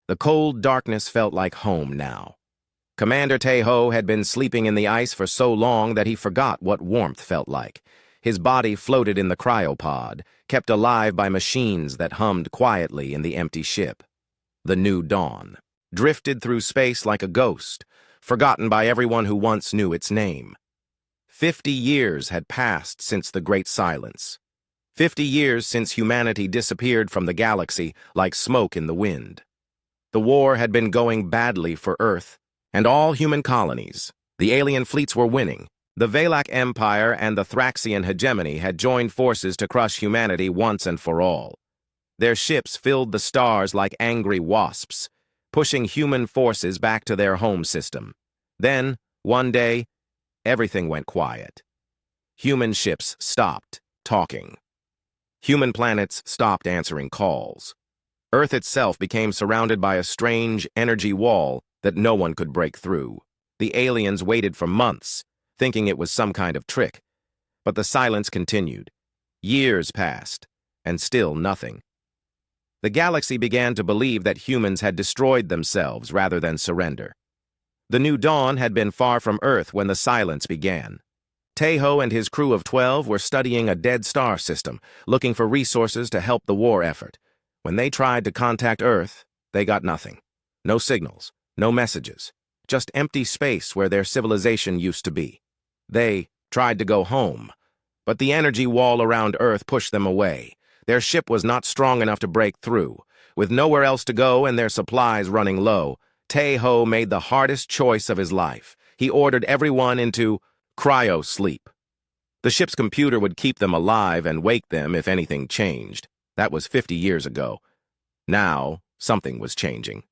The cold darkness felt like home now. Commander Tae-ho had been sleeping in the ice for so long that he forgot what warmth felt like. His body floated in the cryopod, kept alive by machines that hummed quietly in the empty ship. The new dawn drifted through space like a ghost, forgotten by everyone who once knew its name. 50 years had passed since the Great Silence. 50 years since humanity disappeared from the galaxy like smoke in the wind. The war had been going badly for Earth and all human colonies. The alien fleets were winning. The Valak Empire and the Thraxian hegemony had joined forces to crush humanity once and for all. Their ships filled the stars like angry wasps, pushing human forces back to their home system. Then, one day, everything went quiet. Human ships stopped talking. Human planets stopped answering calls. Earth itself became surrounded by a strange energy wall that no one could break through. The aliens waited for months, thinking it was some kind of trick. But the silence continued. Years passed, and still nothing. The galaxy began to believe that humans had destroyed themselves rather than surrender. The new dawn had been far from Earth when the silence began. Tae-ho and his crew of 12 were studying a dead star system, looking for resources to help the war effort. When they tried to contact Earth, they got nothing. No signals, no messages, just empty space where their civilization used to be. They tried to go home, but the energy wall around Earth pushed them away. Their ship was not strong enough to break through. With nowhere else to go and their supplies running low, Tae-ho made the hardest choice of his life. He ordered everyone into cryo-sleep. The ship's computer would keep them alive and wake them if anything changed. That was 50 years ago. Now, something was changing.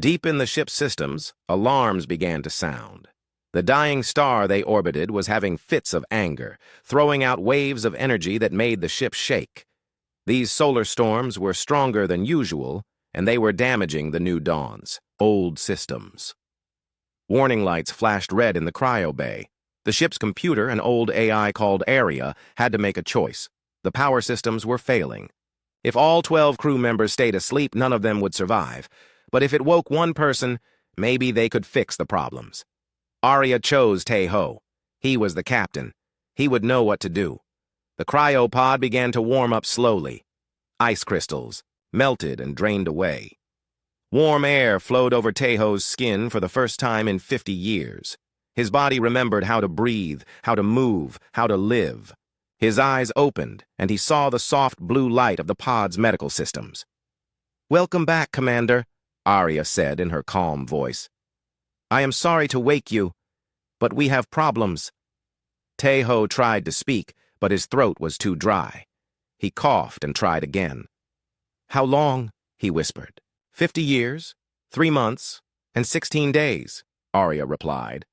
Deep in the ship's systems, alarms began to sound. The dying star they orbited was having fits of anger, throwing out waves of energy that made the ship shake. These solar storms were stronger than usual, and they were damaging the new dawn's old systems. Warning lights flashed red in the cryo bay. The ship's computer, an old AI called Aria, had to make a choice. The power systems were failing. If all 12 crew members stayed asleep, none of them would survive. But if it woke one person, maybe they could fix the problems. Aria chose Tae-ho. He was the captain. He would know what to do. The cryopod began to warm up slowly. Ice crystals melted and drained away. Warm air flowed over Tae-ho's skin for the first time in 50 years. His body remembered how to breathe, how to move, how to live. His eyes opened, and he saw the soft blue light of the pod's medical systems. "Welcome back, Commander," Aria said in her calm voice. "I am sorry to wake you, but we have problems." Tae-ho tried to speak, but his throat was too dry. He coughed and tried again. "How long?" he whispered. 50 years, 3 months, and 16 days, Aria replied.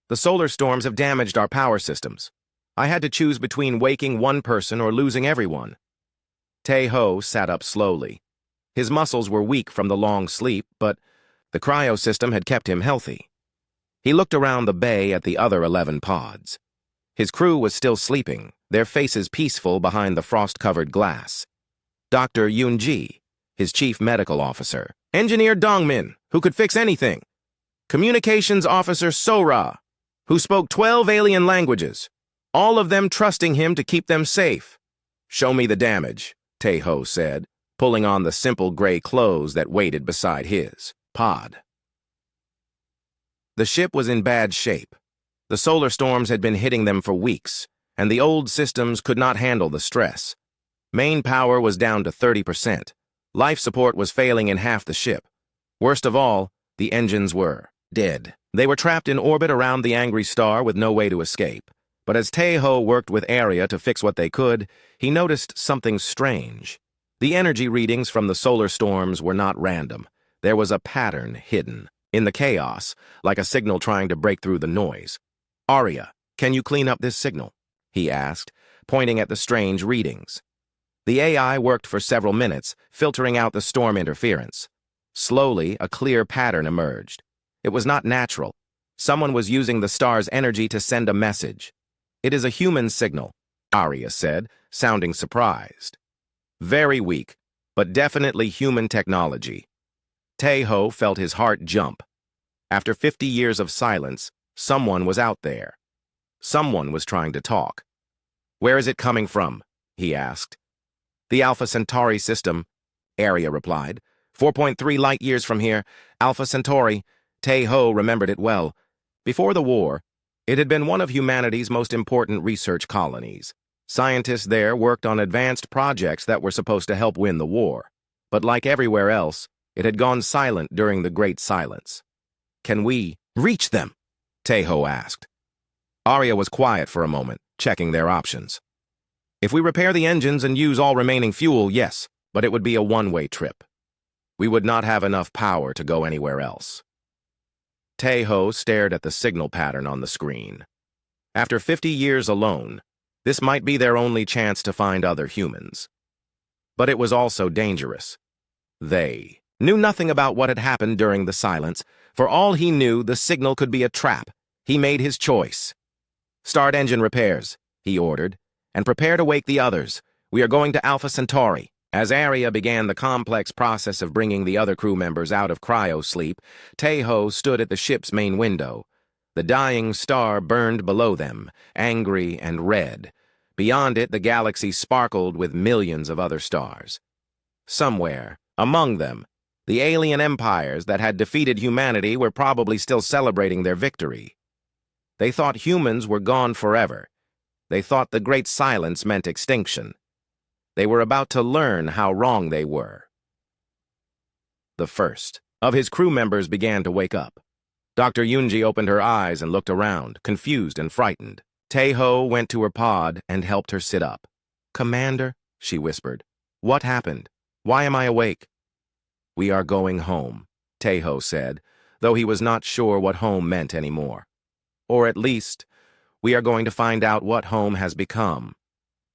"The solar storms have damaged our power systems. I had to choose between waking one person or losing everyone." Tae-ho sat up slowly. His muscles were weak from the long sleep, but the cryo system had kept him healthy. He looked around the bay at the other 11 pods. His crew was still sleeping, their faces peaceful behind the frost-covered glass. Dr. Yoon-ji, his chief medical officer. Engineer Dongmin, who could fix anything. Communications officer Sora, who spoke 12 alien languages, all of them trusting him to keep them safe. "Show me the damage," Tae-ho said, pulling on the simple gray clothes that waited beside his pod. The ship was in bad shape. The solar storms had been hitting them for weeks, and the old systems could not handle the stress. Main power was down to 30%. Life support was failing in half the ship. Worst of all, the engines were dead. They were trapped in orbit around the angry star with no way to escape. But as Tae-ho worked with Aria to fix what they could, he noticed something strange. The energy readings from the solar storms were not random. There was a pattern hidden in the chaos, like a signal trying to break through the noise. "Aria, can you clean up this signal?" he asked, pointing at the strange readings. The AI worked for several minutes, filtering out the storm interference. Slowly, a clear pattern emerged. It was not natural. Someone was using the star's energy to send a message. "It is a human signal," Aria said, sounding surprised. "Very weak, but definitely human technology." Tae-ho felt his heart jump. After 50 years of silence, someone was out there. Someone was trying to talk. "Where is it coming from?" he asked. "The Alpha Centauri system," Arya replied. 4.3 light-years from here, Alpha Centauri. Tae-ho remembered it well. Before the war, it had been one of humanity's most important research colonies. Scientists there worked on advanced projects that were supposed to help win the war. But like everywhere else, it had gone silent during the Great Silence. "Can we reach them?" Tae-ho asked. Arya was quiet for a moment, checking their options. "If we repair the engines and use all remaining fuel, yes, but it would be a one-way trip. We would not have enough power to go anywhere else." Tae-ho stared at the signal pattern on the screen. After 50 years alone, this might be their only chance to find other humans. But it was also dangerous. They knew nothing about what had happened during the silence. For all he knew, the signal could be a trap. He made his choice. "Start engine repairs," he ordered, "and prepare to wake the others. We are going to Alpha Centauri." As Arya began the complex process of bringing the other crew members out of cryo-sleep, Tae-ho stood at the ship's main window. The dying star burned below them, angry and red. Beyond it, the galaxy sparkled with millions of other stars. Somewhere, among them, the alien empires that had defeated humanity were probably still celebrating their victory. They thought humans were gone forever. They thought the Great Silence meant extinction. They were about to learn how wrong they were. The first of his crew members began to wake up. Dr. Yunji opened her eyes and looked around, confused and frightened. Tae-ho went to her pod and helped her sit up. "Commander," she whispered, "what happened? Why am I awake?" "We are going home," Tae-ho said, though he was not sure what home meant anymore. "Or at least, we are going to find out what home has become."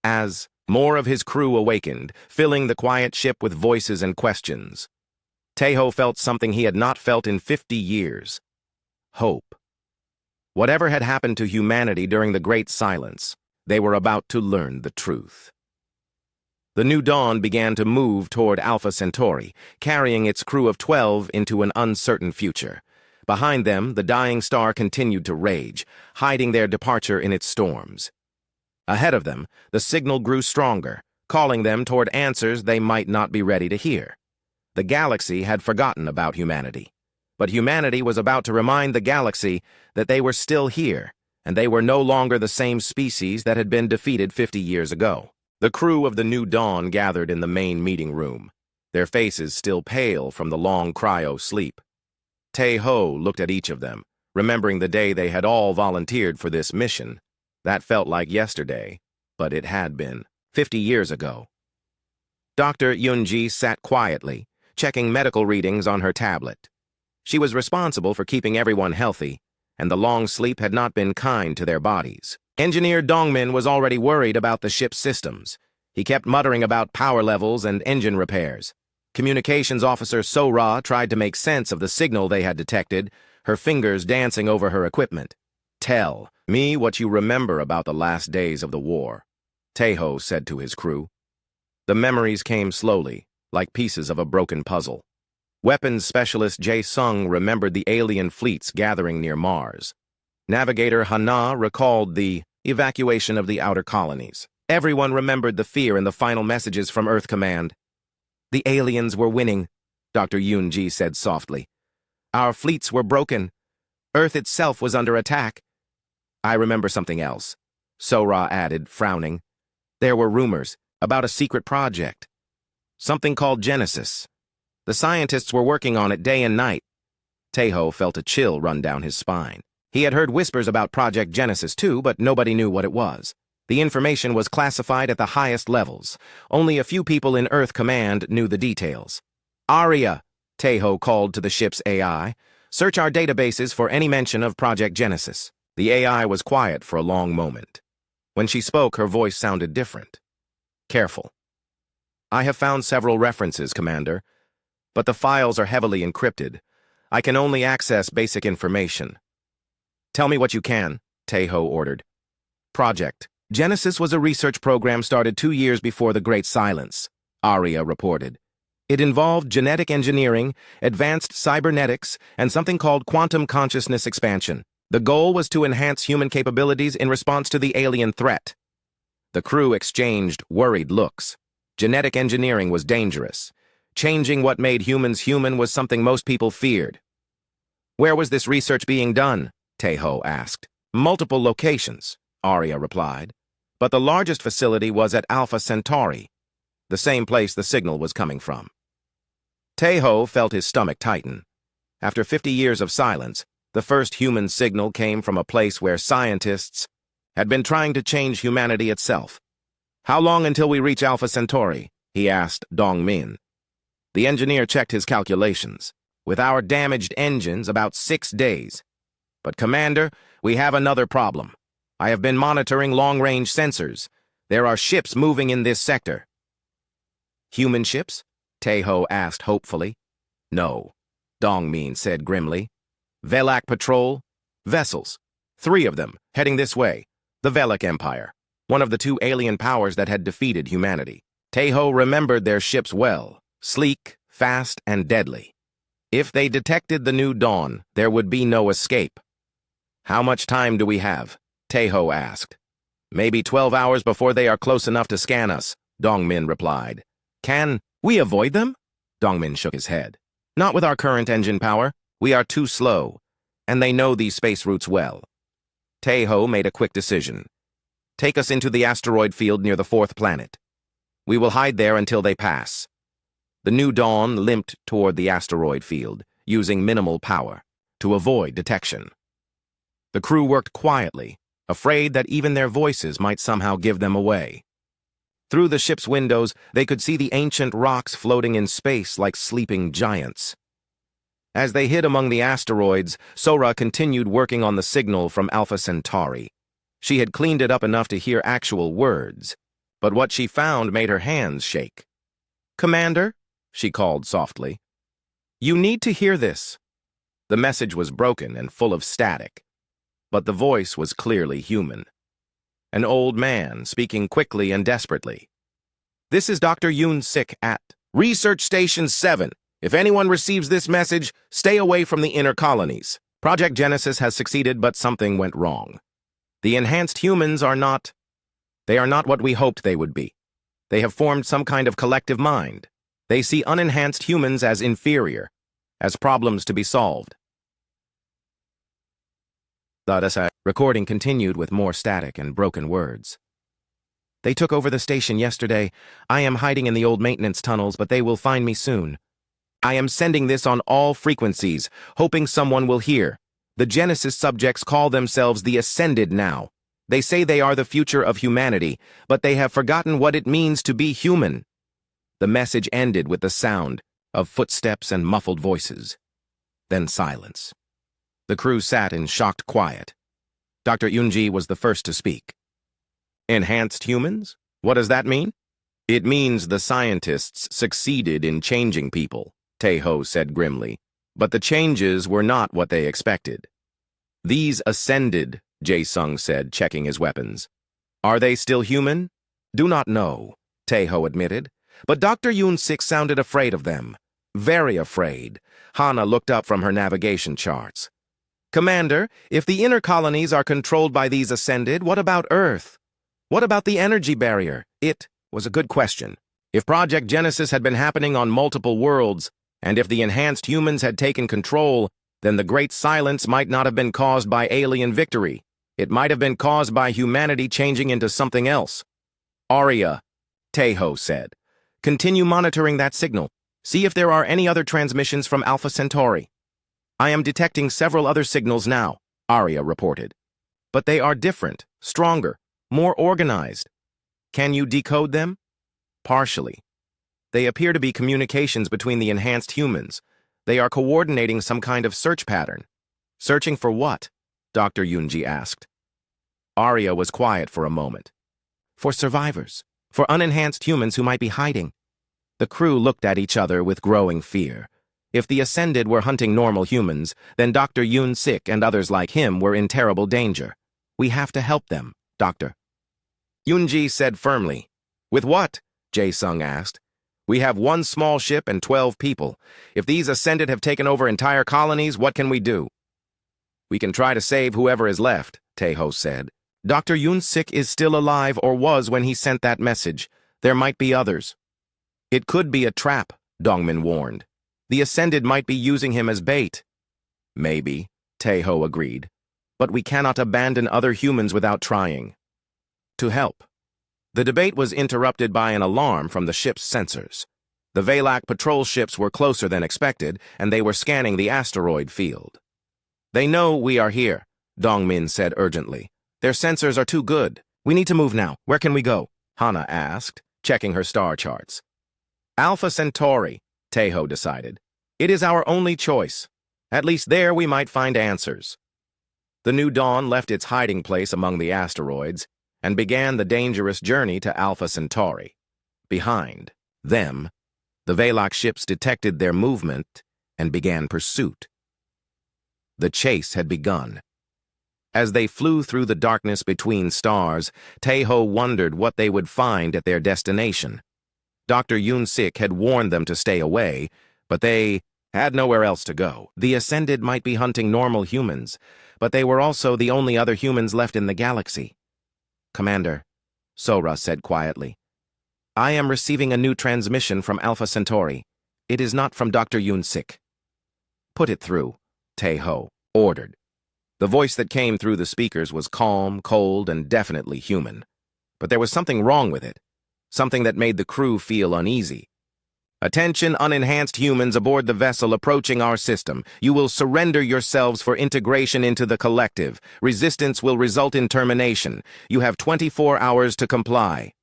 As more of his crew awakened, filling the quiet ship with voices and questions, Tae-ho felt something he had not felt in 50 years. Hope. Whatever had happened to humanity during the Great Silence, they were about to learn the truth. The New Dawn began to move toward Alpha Centauri, carrying its crew of 12 into an uncertain future. Behind them, the dying star continued to rage, hiding their departure in its storms. Ahead of them, the signal grew stronger, calling them toward answers they might not be ready to hear. The galaxy had forgotten about humanity, but humanity was about to remind the galaxy that they were still here, and they were no longer the same species that had been defeated 50 years ago. The crew of the New Dawn gathered in the main meeting room, their faces still pale from the long cryo-sleep. Tae-ho looked at each of them, remembering the day they had all volunteered for this mission. That felt like yesterday, but it had been 50 years ago. Dr. Yunji sat quietly, checking medical readings on her tablet. She was responsible for keeping everyone healthy, and the long sleep had not been kind to their bodies. Engineer Dongmin was already worried about the ship's systems. He kept muttering about power levels and engine repairs. Communications Officer So-ra tried to make sense of the signal they had detected, her fingers dancing over her equipment. "Tell me what you remember about the last days of the war," Tae-ho said to his crew. The memories came slowly, like pieces of a broken puzzle. Weapons specialist Jae-sung remembered the alien fleets gathering near Mars. Navigator Hana recalled the evacuation of the outer colonies. Everyone remembered the fear in the final messages from Earth Command. "The aliens were winning," Dr. Yunji said softly. "Our fleets were broken. Earth itself was under attack." "I remember something else," So-ra added, frowning. "There were rumors about a secret project. Something called Genesis. The scientists were working on it day and night." Tae-ho felt a chill run down his spine. He had heard whispers about Project Genesis too, but nobody knew what it was. The information was classified at the highest levels. Only a few people in Earth Command knew the details. "Arya," Tae-ho called to the ship's AI, "search our databases for any mention of Project Genesis." The AI was quiet for a long moment. When she spoke, her voice sounded different. "Careful. I have found several references, Commander, but the files are heavily encrypted. I can only access basic information." "Tell me what you can," Tae-ho ordered. "Project Genesis was a research program started 2 years before the Great Silence," Arya reported. It involved genetic engineering, advanced cybernetics, and something called quantum consciousness expansion. The goal was to enhance human capabilities in response to the alien threat. The crew exchanged worried looks. Genetic engineering was dangerous. Changing what made humans human was something most people feared. Where was this research being done? Taeho asked. Multiple locations, Arya replied. But the largest facility was at Alpha Centauri, the same place the signal was coming from. Taeho felt his stomach tighten. After 50 years of silence, the first human signal came from a place where scientists had been trying to change humanity itself. How long until we reach Alpha Centauri? He asked Dong Min. The engineer checked his calculations. With our damaged engines, about 6 days. But, Commander, we have another problem. I have been monitoring long-range sensors. There are ships moving in this sector. Human ships? Taeho asked hopefully. No, Dong Min said grimly. Velak Patrol? Vessels. 3 of them, heading this way. The Velak Empire, one of the 2 alien powers that had defeated humanity. Taeho remembered their ships well, sleek, fast, and deadly. If they detected the new dawn, there would be no escape. How much time do we have? Taeho asked. Maybe 12 hours before they are close enough to scan us, Dong Min replied. Can we avoid them? Dong Min shook his head. Not with our current engine power. We are too slow, and they know these space routes well. Taeho made a quick decision. Take us into the asteroid field near the 4th planet. We will hide there until they pass. The new dawn limped toward the asteroid field, using minimal power, to avoid detection. The crew worked quietly, afraid that even their voices might somehow give them away. Through the ship's windows, they could see the ancient rocks floating in space like sleeping giants. As they hid among the asteroids, Sora continued working on the signal from Alpha Centauri. She had cleaned it up enough to hear actual words, but what she found made her hands shake. Commander, she called softly. You need to hear this. The message was broken and full of static, but the voice was clearly human. An old man speaking quickly and desperately. This is Dr. Yoon Sik at Research Station 7. If anyone receives this message, stay away from the inner colonies. Project Genesis has succeeded, but something went wrong. The enhanced humans are not what we hoped they would be. They have formed some kind of collective mind. They see unenhanced humans as inferior, as problems to be solved. The recording continued with more static and broken words. They took over the station yesterday. I am hiding in the old maintenance tunnels, but they will find me soon. I am sending this on all frequencies, hoping someone will hear. The Genesis subjects call themselves the Ascended now. They say they are the future of humanity, but they have forgotten what it means to be human. The message ended with the sound of footsteps and muffled voices. Then silence. The crew sat in shocked quiet. Dr. Yoonji was the first to speak. Enhanced humans? What does that mean? It means the scientists succeeded in changing people, Taeho said grimly. But the changes were not what they expected. These ascended, Jae-sung said, checking his weapons. Are they still human? Do not know, Taeho admitted. But Dr. Yoon-sik sounded afraid of them. Very afraid. Hana looked up from her navigation charts. Commander, if the inner colonies are controlled by these ascended, what about Earth? What about the energy barrier? It was a good question. If Project Genesis had been happening on multiple worlds, and if the enhanced humans had taken control, then the Great Silence might not have been caused by alien victory. It might have been caused by humanity changing into something else. Arya, Taeho said. Continue monitoring that signal. See if there are any other transmissions from Alpha Centauri. I am detecting several other signals now, Arya reported. But they are different, stronger, more organized. Can you decode them? Partially. They appear to be communications between the enhanced humans. They are coordinating some kind of search pattern. Searching for what? Dr. Yoonji asked. Arya was quiet for a moment. For survivors. For unenhanced humans who might be hiding. The crew looked at each other with growing fear. If the Ascended were hunting normal humans, then Dr. Yoon-sik and others like him were in terrible danger. We have to help them, Doctor. Yoonji said firmly. With what? Jae-sung asked. We have one small ship and 12 people. If these Ascended have taken over entire colonies, what can we do? We can try to save whoever is left, Taeho said. Dr. Yoon-sik is still alive or was when he sent that message. There might be others. It could be a trap, Dongmin warned. The Ascended might be using him as bait. Maybe, Taeho agreed. But we cannot abandon other humans without trying. To help. The debate was interrupted by an alarm from the ship's sensors. The Valak patrol ships were closer than expected, and they were scanning the asteroid field. They know we are here, Dongmin said urgently. Their sensors are too good. We need to move now. Where can we go? Hana asked, checking her star charts. Alpha Centauri, Taeho decided. It is our only choice. At least there we might find answers. The New Dawn left its hiding place among the asteroids and began the dangerous journey to Alpha Centauri. Behind them, the Valak ships detected their movement and began pursuit. The chase had begun. As they flew through the darkness between stars, Taeho wondered what they would find at their destination. Dr. Yoon-sik had warned them to stay away, but they had nowhere else to go. The Ascended might be hunting normal humans, but they were also the only other humans left in the galaxy. Commander, Sora said quietly, I am receiving a new transmission from Alpha Centauri. It is not from Dr. Yoon-sik. Put it through, Taeho ordered. The voice that came through the speakers was calm, cold, and definitely human. But there was something wrong with it, something that made the crew feel uneasy. Attention, unenhanced humans aboard the vessel approaching our system. You will surrender yourselves for integration into the collective. Resistance will result in termination. You have 24 hours to comply.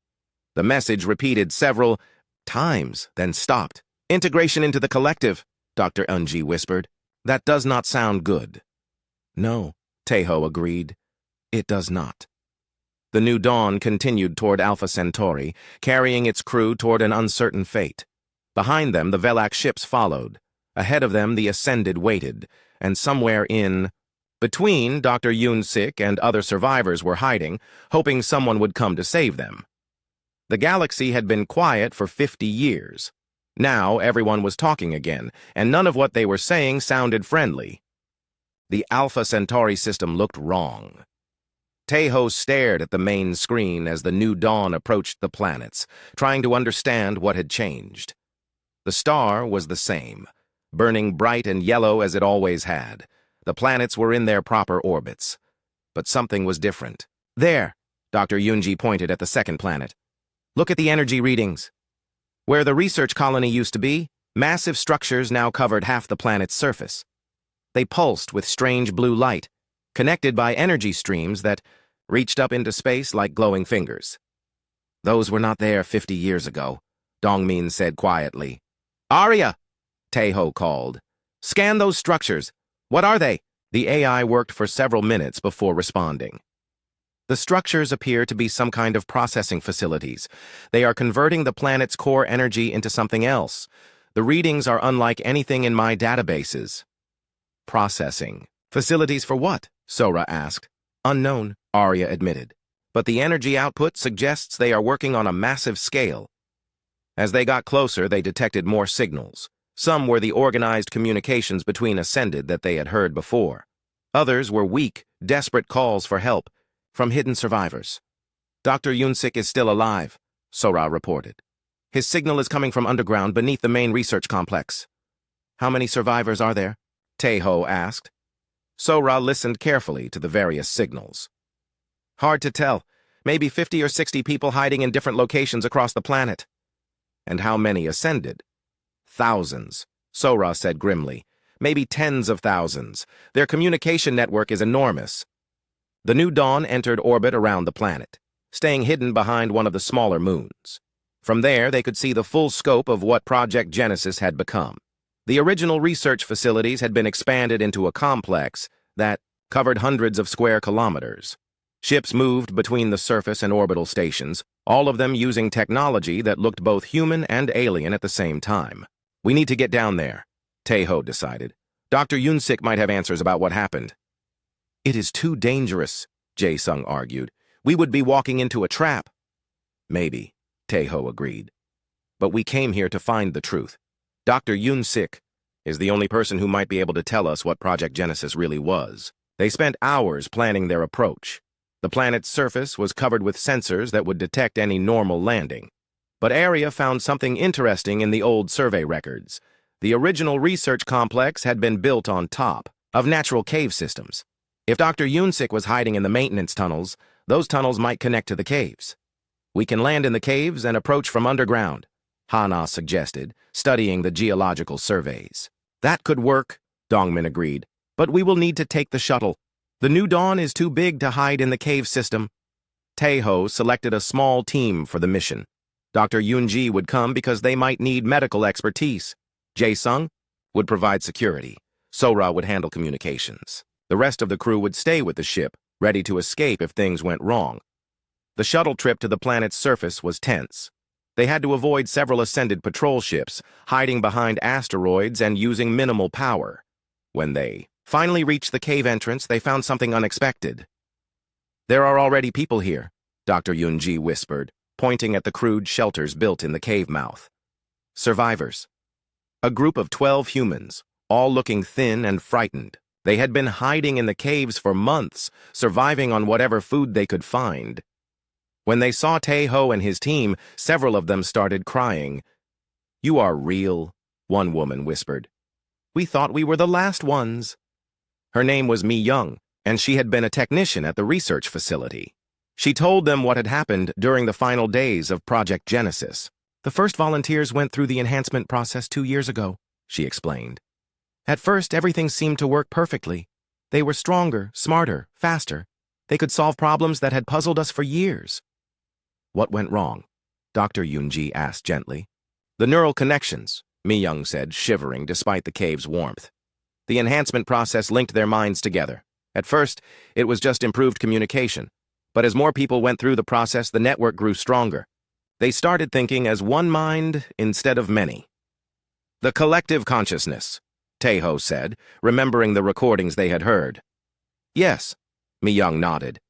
The message repeated several times, then stopped. Integration into the collective, Dr. Eunji whispered. That does not sound good. No, Taeho agreed. It does not. The New Dawn continued toward Alpha Centauri, carrying its crew toward an uncertain fate. Behind them, the Valak ships followed. Ahead of them, the Ascended waited, and somewhere in between, Dr. Yoon-sik and other survivors were hiding, hoping someone would come to save them. The galaxy had been quiet for 50 years. Now everyone was talking again, and none of what they were saying sounded friendly. The Alpha Centauri system looked wrong. Taeho stared at the main screen as the New Dawn approached the planets, trying to understand what had changed. The star was the same, burning bright and yellow as it always had. The planets were in their proper orbits. But something was different. There, Dr. Yoonji pointed at the second planet. Look at the energy readings. Where the research colony used to be, massive structures now covered half the planet's surface. They pulsed with strange blue light, connected by energy streams that reached up into space like glowing fingers. Those were not there 50 years ago, Dongmin said quietly. Arya, Taeho called. Scan those structures. What are they? The AI worked for several minutes before responding. The structures appear to be some kind of processing facilities. They are converting the planet's core energy into something else. The readings are unlike anything in my databases. Processing. Facilities for what? Sora asked. Unknown, Arya admitted. But the energy output suggests they are working on a massive scale. As they got closer, they detected more signals. Some were the organized communications between Ascended that they had heard before. Others were weak, desperate calls for help from hidden survivors. Dr. Yoon-sik is still alive, Sora reported. His signal is coming from underground beneath the main research complex. How many survivors are there? Taeho asked. Sora listened carefully to the various signals. Hard to tell. Maybe 50 or 60 people hiding in different locations across the planet. And how many Ascended? Thousands, Sora said grimly. Maybe tens of thousands. Their communication network is enormous. The New Dawn entered orbit around the planet, staying hidden behind one of the smaller moons. From there, they could see the full scope of what Project Genesis had become. The original research facilities had been expanded into a complex that covered hundreds of square kilometers. Ships moved between the surface and orbital stations, all of them using technology that looked both human and alien at the same time. We need to get down there, Taeho decided. Dr. Yoon-sik might have answers about what happened. It is too dangerous, Jae-sung argued. We would be walking into a trap. Maybe, Taeho agreed. but we came here to find the truth. Dr. Yun-sik is the only person who might be able to tell us what Project Genesis really was. They spent hours planning their approach. The planet's surface was covered with sensors that would detect any normal landing. But Arya found something interesting in the old survey records. The original research complex had been built on top of natural cave systems. If Dr. Yun-sik was hiding in the maintenance tunnels, those tunnels might connect to the caves. We can land in the caves and approach from underground, Hana suggested, studying the geological surveys. That could work, Dongmin agreed, but we will need to take the shuttle. The New Dawn is too big to hide in the cave system. Taeho selected a small team for the mission. Dr. Yoonji would come because they might need medical expertise. Jae-sung would provide security. Sora would handle communications. The rest of the crew would stay with the ship, ready to escape if things went wrong. The shuttle trip to the planet's surface was tense. They had to avoid several ascended patrol ships, hiding behind asteroids and using minimal power. When they finally reached the cave entrance, they found something unexpected. "There are already people here," Dr. Yoonji whispered, pointing at the crude shelters built in the cave mouth. Survivors. A group of 12 humans, all looking thin and frightened. They had been hiding in the caves for months, surviving on whatever food they could find. When they saw Taeho and his team, several of them started crying. "You are real," one woman whispered. "We thought we were the last ones." Her name was Mi Young, and she had been a technician at the research facility. She told them what had happened during the final days of Project Genesis. "The first volunteers went through the enhancement process 2 years ago," she explained. "At first, everything seemed to work perfectly. They were stronger, smarter, faster. They could solve problems that had puzzled us for years." "What went wrong?" Dr. Yoonji asked gently. "The neural connections," Mi Young said, shivering despite the cave's warmth. "The enhancement process linked their minds together. At first, it was just improved communication. But as more people went through the process, the network grew stronger. They started thinking as one mind instead of many." "The collective consciousness," Taeho said, remembering the recordings they had heard. "Yes," Mi Young nodded.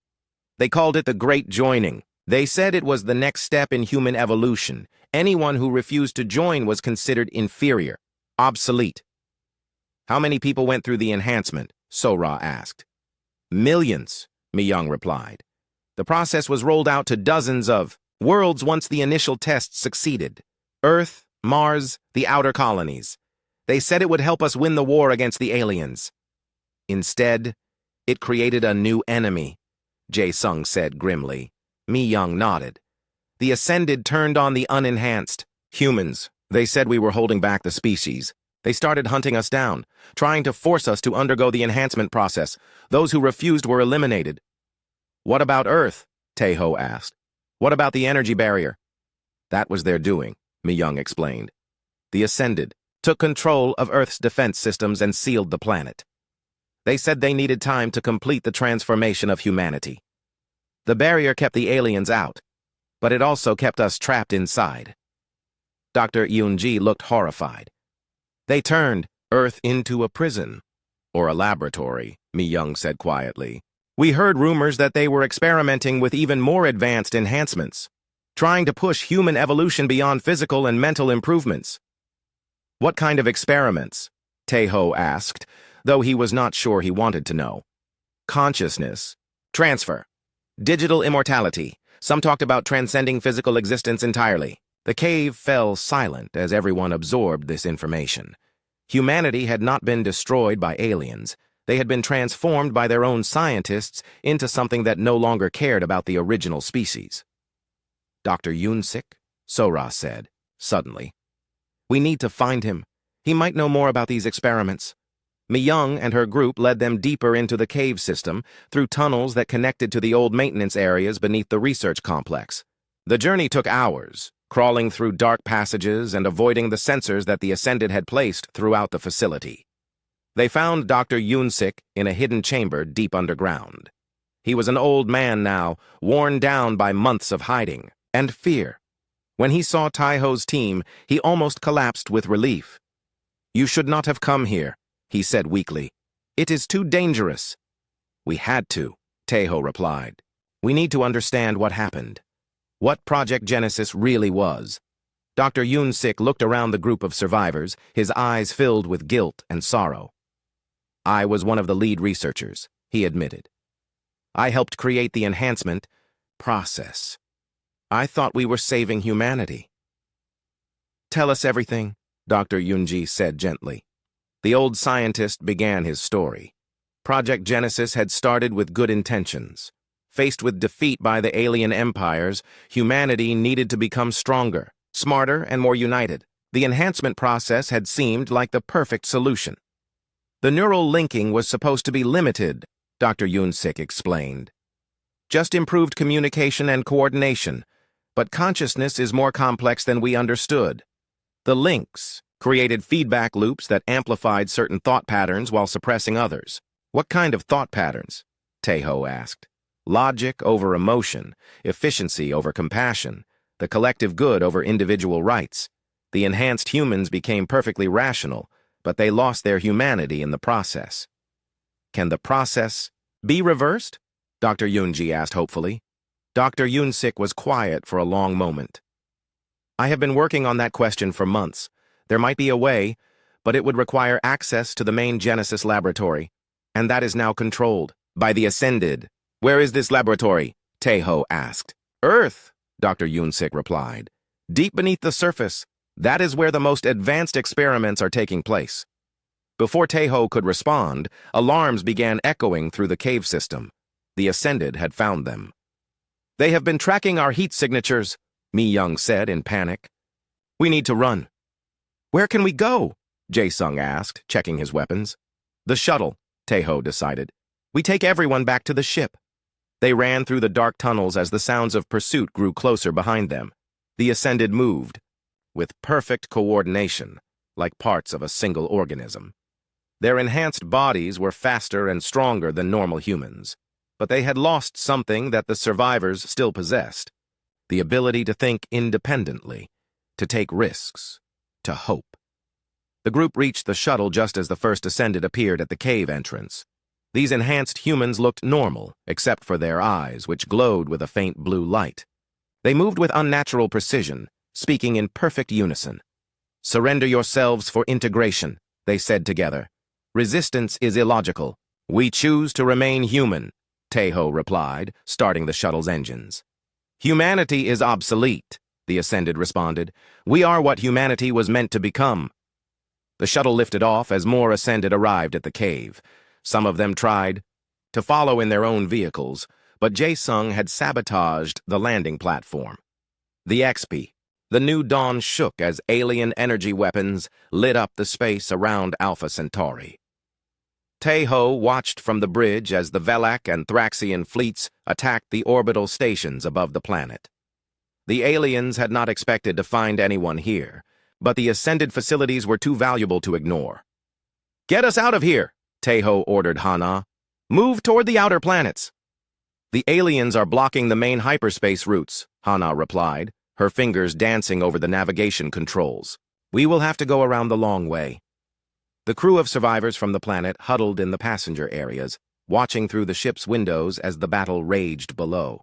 "They called it the Great Joining. They said it was the next step in human evolution. Anyone who refused to join was considered inferior, obsolete." "How many people went through the enhancement?" Sora asked. "Millions," Mi Young replied. "The process was rolled out to dozens of worlds once the initial tests succeeded. Earth, Mars, the outer colonies. They said it would help us win the war against the aliens. Instead, it created a new enemy," Jae-sung said grimly. Mi Young nodded. "The Ascended turned on the unenhanced. Humans. They said we were holding back the species. They started hunting us down, trying to force us to undergo the enhancement process. Those who refused were eliminated." "What about Earth?" Taeho asked. "What about the energy barrier?" "That was their doing," Mi Young explained. "The Ascended took control of Earth's defense systems and sealed the planet. They said they needed time to complete the transformation of humanity. The barrier kept the aliens out, but it also kept us trapped inside." Dr. Yoonji looked horrified. "They turned Earth into a prison, or a laboratory," Mi Young said quietly. "We heard rumors that they were experimenting with even more advanced enhancements, trying to push human evolution beyond physical and mental improvements." "What kind of experiments?" Taeho asked, though he was not sure he wanted to know. "Consciousness. Transfer. Digital immortality. Some talked about transcending physical existence entirely." The cave fell silent as everyone absorbed this information. Humanity had not been destroyed by aliens. They had been transformed by their own scientists into something that no longer cared about the original species. "Dr. Yoon-sik," Sora said, suddenly. "We need to find him. He might know more about these experiments." Mi Young and her group led them deeper into the cave system, through tunnels that connected to the old maintenance areas beneath the research complex. The journey took hours, crawling through dark passages and avoiding the sensors that the Ascended had placed throughout the facility. They found Dr. Yoon-sik in a hidden chamber deep underground. He was an old man now, worn down by months of hiding and fear. When he saw Taeho's team, he almost collapsed with relief. "You should not have come here," he said weakly. "It is too dangerous." "We had to," Taeho replied. "We need to understand what happened. What Project Genesis really was." Dr. Yoon-sik looked around the group of survivors, his eyes filled with guilt and sorrow. I was one of the lead researchers, he admitted. I helped create the enhancement process. I thought we were saving humanity. Tell us everything, Dr. Yoonji said gently. The old scientist began his story. Project Genesis had started with good intentions. Faced with defeat by the alien empires, humanity needed to become stronger, smarter, and more united. The enhancement process had seemed like the perfect solution. The neural linking was supposed to be limited, Dr. Yoon-sik explained. Just improved communication and coordination, but consciousness is more complex than we understood. The links created feedback loops that amplified certain thought patterns while suppressing others. What kind of thought patterns? Taeho asked. Logic over emotion, efficiency over compassion, the collective good over individual rights. The enhanced humans became perfectly rational, but they lost their humanity in the process. Can the process be reversed? Dr. Yoonji asked hopefully. Dr. Yoon-sik was quiet for a long moment. I have been working on that question for months. There might be a way, but it would require access to the main Genesis laboratory, and that is now controlled by the Ascended. Where is this laboratory? Taeho asked. Earth, Dr. Yoon-sik replied. Deep beneath the surface. That is where the most advanced experiments are taking place. Before Taeho could respond, alarms began echoing through the cave system. The Ascended had found them. They have been tracking our heat signatures, Mi-young said in panic. We need to run. Where can we go? Jae-sung asked, checking his weapons. The shuttle, Taeho decided. We take everyone back to the ship. They ran through the dark tunnels as the sounds of pursuit grew closer behind them. The Ascended moved, with perfect coordination, like parts of a single organism. Their enhanced bodies were faster and stronger than normal humans, but they had lost something that the survivors still possessed: the ability to think independently, to take risks, to hope. The group reached the shuttle just as the first Ascended appeared at the cave entrance. These enhanced humans looked normal, except for their eyes, which glowed with a faint blue light. They moved with unnatural precision, speaking in perfect unison. Surrender yourselves for integration, they said together. Resistance is illogical. We choose to remain human, Taeho replied, starting the shuttle's engines. Humanity is obsolete, the Ascended responded. We are what humanity was meant to become. The shuttle lifted off as more Ascended arrived at the cave. Some of them tried to follow in their own vehicles, but Jae-sung had sabotaged the landing platform. The XP, the new dawn shook as alien energy weapons lit up the space around Alpha Centauri. Taeho watched from the bridge as the Velak and Thraxian fleets attacked the orbital stations above the planet. The aliens had not expected to find anyone here, but the Ascended facilities were too valuable to ignore. Get us out of here, Taeho ordered Hana. Move toward the outer planets. The aliens are blocking the main hyperspace routes, Hana replied, her fingers dancing over the navigation controls. We will have to go around the long way. The crew of survivors from the planet huddled in the passenger areas, watching through the ship's windows as the battle raged below.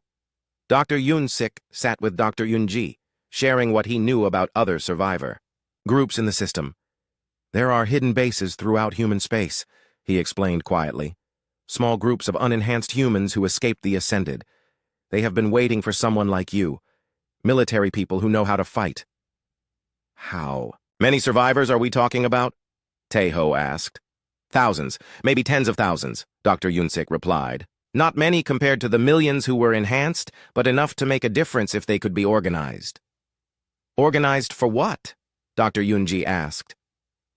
Dr. Yoon-sik sat with Dr. Yoonji, sharing what he knew about other survivor groups in the system. There are hidden bases throughout human space, he explained quietly. Small groups of unenhanced humans who escaped the Ascended. They have been waiting for someone like you. Military people who know how to fight. How many survivors are we talking about? Taeho asked. Thousands, maybe tens of thousands, Dr. Yoon-sik replied. Not many compared to the millions who were enhanced, but enough to make a difference if they could be organized. Organized for what? Dr. Yoonji asked.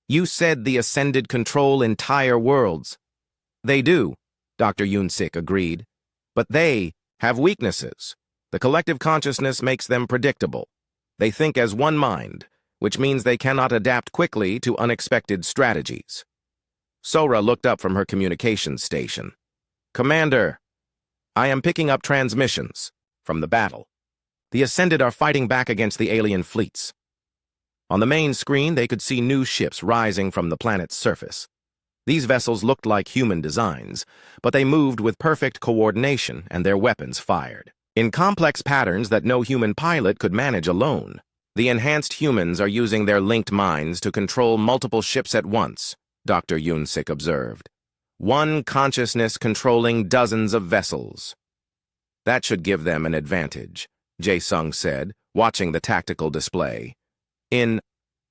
You said the Ascended control entire worlds. They do, Dr. Yoon-sik agreed. But they have weaknesses. The collective consciousness makes them predictable. They think as one mind, which means they cannot adapt quickly to unexpected strategies. Sora looked up from her communications station. Commander, I am picking up transmissions from the battle. The Ascended are fighting back against the alien fleets. On the main screen, they could see new ships rising from the planet's surface. These vessels looked like human designs, but they moved with perfect coordination and their weapons fired in complex patterns that no human pilot could manage alone. The enhanced humans are using their linked minds to control multiple ships at once, Dr. Yunsik observed. One consciousness controlling dozens of vessels. That should give them an advantage, Jae-sung said, watching the tactical display. In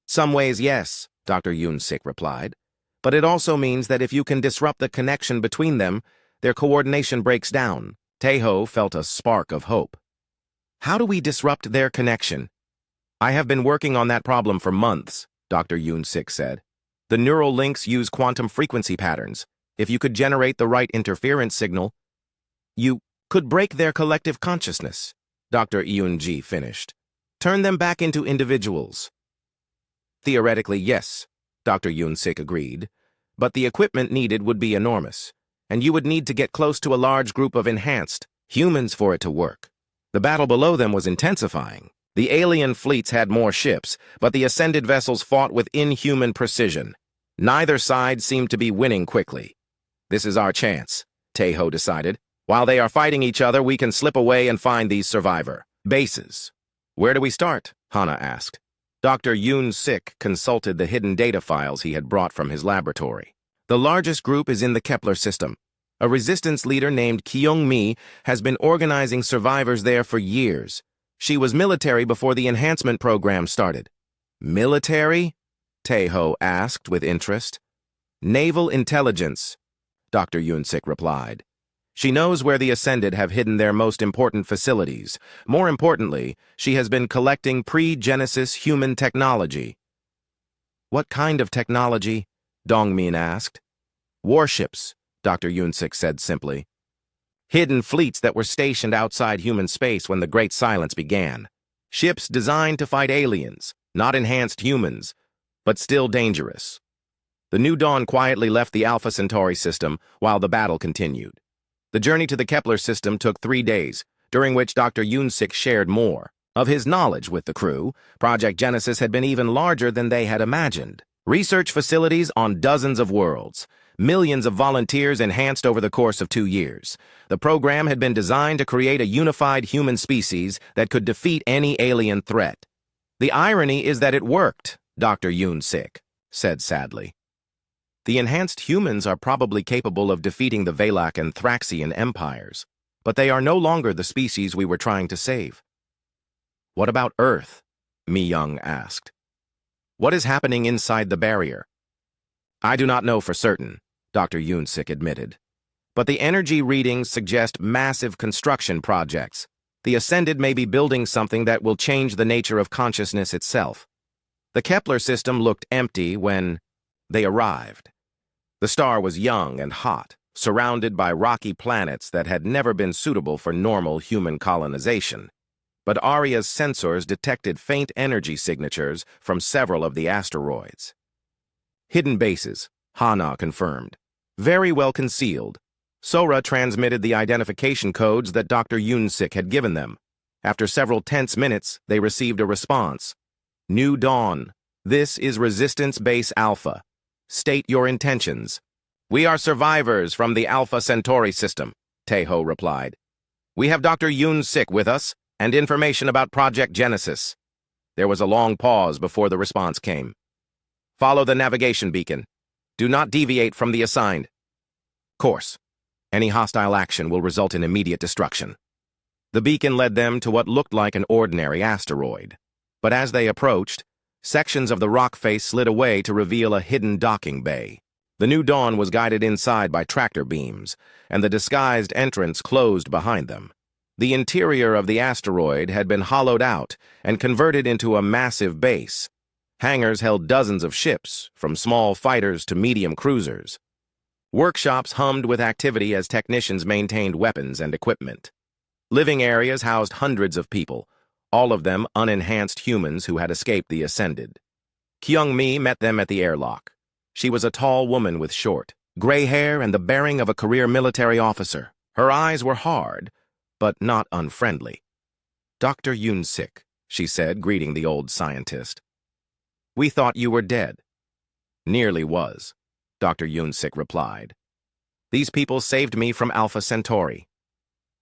some ways, yes, Dr. Yunsik replied. But it also means that if you can disrupt the connection between them, their coordination breaks down. Taeho felt a spark of hope. How do we disrupt their connection? I have been working on that problem for months, Dr. Yunsik said. The neural links use quantum frequency patterns. If you could generate the right interference signal, you could break their collective consciousness, Dr. Eun-ji finished. Turn them back into individuals. Theoretically, yes, Dr. Yunsik agreed, but the equipment needed would be enormous, and you would need to get close to a large group of enhanced humans for it to work. The battle below them was intensifying. The alien fleets had more ships, but the ascended vessels fought with inhuman precision. Neither side seemed to be winning quickly. This is our chance, Taeho decided. While they are fighting each other, we can slip away and find these survivor bases. Where do we start? Hana asked. Dr. Yoon-sik consulted the hidden data files he had brought from his laboratory. The largest group is in the Kepler system. A resistance leader named Kyung-mi has been organizing survivors there for years. She was military before the enhancement program started. Military? Taeho asked with interest. Naval intelligence, Dr. Yunsik replied. She knows where the Ascended have hidden their most important facilities. More importantly, she has been collecting pre-Genesis human technology. What kind of technology? Dongmin asked. Warships, Dr. Yunsik said simply. Hidden fleets that were stationed outside human space when the Great Silence began. Ships designed to fight aliens, not enhanced humans, but still dangerous. The New Dawn quietly left the Alpha Centauri system while the battle continued. The journey to the Kepler system took 3 days, during which Dr. Yunsik shared more of his knowledge with the crew. Project Genesis had been even larger than they had imagined. Research facilities on dozens of worlds. Millions of volunteers enhanced over the course of 2 years. The program had been designed to create a unified human species that could defeat any alien threat. The irony is that it worked, Dr. Yunsik said sadly. The enhanced humans are probably capable of defeating the Valak and Thraxian empires, but they are no longer the species we were trying to save. What about Earth? Mi-young asked. What is happening inside the barrier? I do not know for certain, Dr. Yunsik admitted. But the energy readings suggest massive construction projects. The Ascended may be building something that will change the nature of consciousness itself. The Kepler system looked empty when they arrived. The star was young and hot, surrounded by rocky planets that had never been suitable for normal human colonization. But Arya's sensors detected faint energy signatures from several of the asteroids. Hidden bases, Hana confirmed. Very well concealed. Sora transmitted the identification codes that Dr. Yunsik had given them. After several tense minutes, they received a response. New Dawn. This is Resistance Base Alpha. State your intentions. We are survivors from the Alpha Centauri system, Taeho replied. We have Dr. Yunsik with us and information about Project Genesis. There was a long pause before the response came. Follow the navigation beacon. Do not deviate from the assigned course. Any hostile action will result in immediate destruction. The beacon led them to what looked like an ordinary asteroid. But as they approached, sections of the rock face slid away to reveal a hidden docking bay. The New Dawn was guided inside by tractor beams, and the disguised entrance closed behind them. The interior of the asteroid had been hollowed out and converted into a massive base. Hangars held dozens of ships, from small fighters to medium cruisers. Workshops hummed with activity as technicians maintained weapons and equipment. Living areas housed hundreds of people, all of them unenhanced humans who had escaped the Ascended. Kyung-mi met them at the airlock. She was a tall woman with short, gray hair and the bearing of a career military officer. Her eyes were hard, but not unfriendly. Dr. Yunsik, she said, greeting the old scientist. We thought you were dead. Nearly was, Dr. Yunsik replied. These people saved me from Alpha Centauri.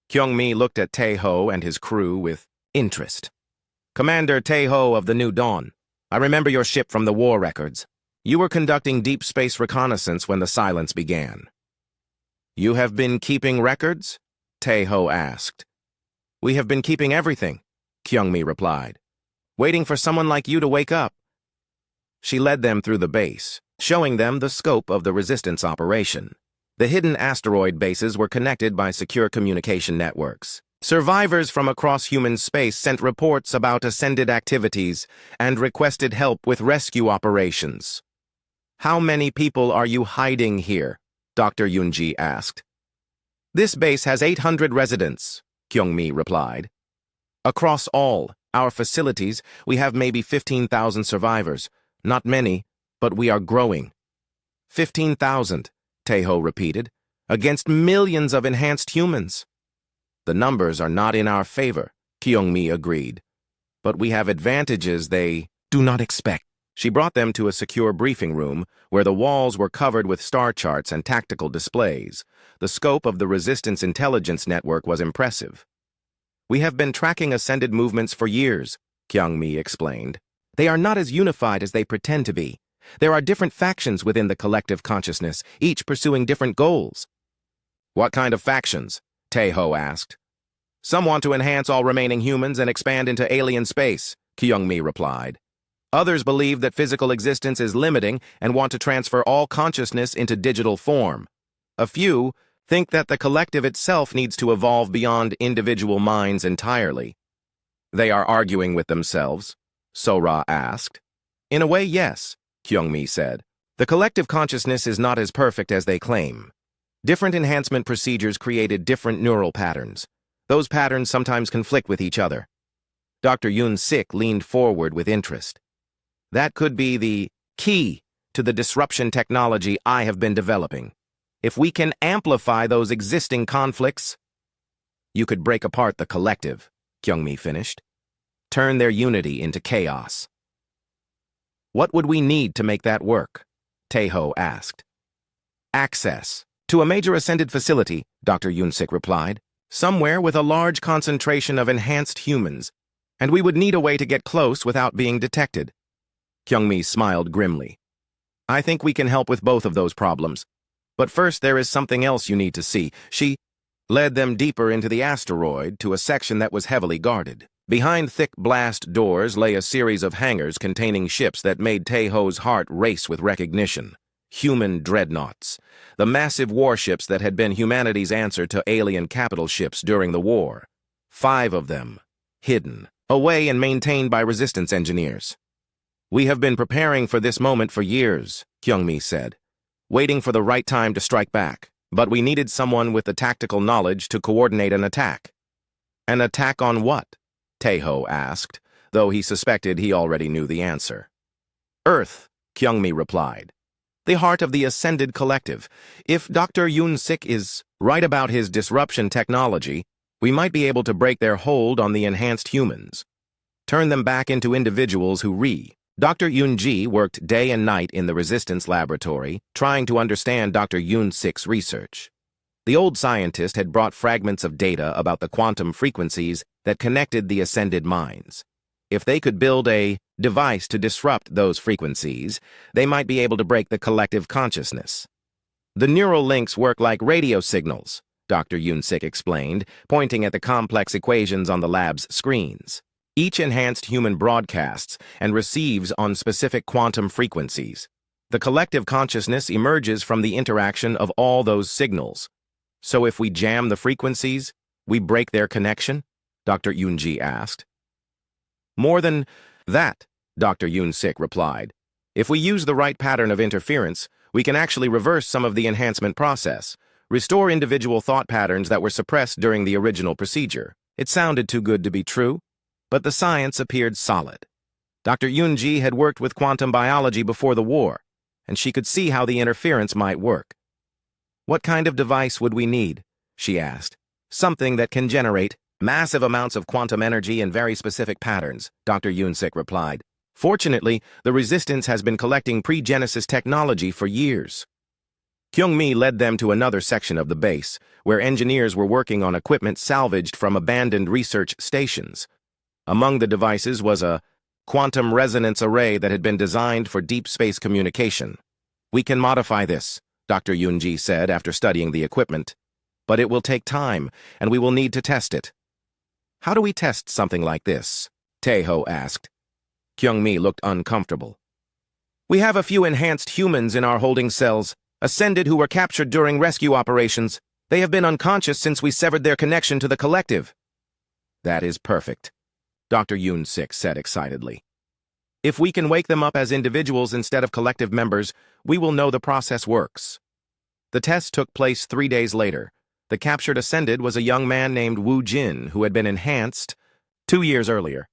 Kyung-mi looked at Taeho and his crew with interest. Commander Tae-ho of the New Dawn. I remember your ship from the war records. You were conducting deep space reconnaissance when the silence began. You have been keeping records? Tae-ho asked. We have been keeping everything, Kyung-mi replied. Waiting for someone like you to wake up. She led them through the base, showing them the scope of the resistance operation. The hidden asteroid bases were connected by secure communication networks. Survivors from across human space sent reports about ascended activities and requested help with rescue operations. How many people are you hiding here? Dr. Yoonji asked. This base has 800 residents, Kyung-mi replied. Across all our facilities, we have maybe 15,000 survivors. Not many, but we are growing. 15,000, Tae-ho repeated, against millions of enhanced humans. The numbers are not in our favor, Kyung-mi agreed. But we have advantages they do not expect. She brought them to a secure briefing room where the walls were covered with star charts and tactical displays. The scope of the Resistance Intelligence Network was impressive. We have been tracking ascended movements for years, Kyung-mi explained. They are not as unified as they pretend to be. There are different factions within the collective consciousness, each pursuing different goals. What kind of factions? Tae-ho asked. Some want to enhance all remaining humans and expand into alien space, Kyung-mi replied. Others believe that physical existence is limiting and want to transfer all consciousness into digital form. A few think that the collective itself needs to evolve beyond individual minds entirely. They are arguing with themselves, Sora asked. In a way, yes, Kyung-mi said. The collective consciousness is not as perfect as they claim. Different enhancement procedures created different neural patterns. Those patterns sometimes conflict with each other. Dr. Yoon-sik leaned forward with interest. That could be the key to the disruption technology I have been developing. If we can amplify those existing conflicts, you could break apart the collective, Kyung-mi finished. Turn their unity into chaos. What would we need to make that work? Tae-ho asked. Access to a major ascended facility, Dr. Yoon-sik replied. Somewhere with a large concentration of enhanced humans, and we would need a way to get close without being detected. Kyung-mi smiled grimly. I think we can help with both of those problems. But first there is something else you need to see. She led them deeper into the asteroid to a section that was heavily guarded. Behind thick blast doors lay a series of hangars containing ships that made Tae-ho's heart race with recognition. Human dreadnoughts, the massive warships that had been humanity's answer to alien capital ships during the war. 5 of them, hidden, away and maintained by resistance engineers. We have been preparing for this moment for years, Kyung-mi said, waiting for the right time to strike back. But we needed someone with the tactical knowledge to coordinate an attack. An attack on what? Tae-ho asked, though he suspected he already knew the answer. Earth, Kyung-mi replied. The heart of the Ascended Collective. If Dr. Yoon-sik is right about his disruption technology, we might be able to break their hold on the enhanced humans. Turn them back into individuals who Dr. Yoon-ji worked day and night in the Resistance Laboratory, trying to understand Dr. Yoon-sik's research. The old scientist had brought fragments of data about the quantum frequencies that connected the ascended minds. If they could build a device to disrupt those frequencies, they might be able to break the collective consciousness. The neural links work like radio signals, Dr. Yoon-sik explained, pointing at the complex equations on the lab's screens. Each enhanced human broadcasts and receives on specific quantum frequencies. The collective consciousness emerges from the interaction of all those signals. So if we jam the frequencies, we break their connection? Dr. Yoon-ji asked. More than that, Dr. Yoon-sik replied. If we use the right pattern of interference, we can actually reverse some of the enhancement process, restore individual thought patterns that were suppressed during the original procedure. It sounded too good to be true, but the science appeared solid. Dr. Yoon-ji had worked with quantum biology before the war, and she could see how the interference might work. What kind of device would we need? She asked. Something that can generate massive amounts of quantum energy in very specific patterns, Dr. Yoon-sik replied. Fortunately, the Resistance has been collecting pre-Genesis technology for years. Kyung-mi led them to another section of the base, where engineers were working on equipment salvaged from abandoned research stations. Among the devices was a quantum resonance array that had been designed for deep space communication. "We can modify this," Dr. Yunji said after studying the equipment. "But it will take time, and we will need to test it." "How do we test something like this?" Tae-ho asked. Kyung-mi looked uncomfortable. "We have a few enhanced humans in our holding cells, ascended who were captured during rescue operations. They have been unconscious since we severed their connection to the collective." "That is perfect," Dr. Yoon-sik said excitedly. "If we can wake them up as individuals instead of collective members, we will know the process works." The test took place 3 days later. The captured ascended was a young man named Woo Jin, who had been enhanced 2 years earlier.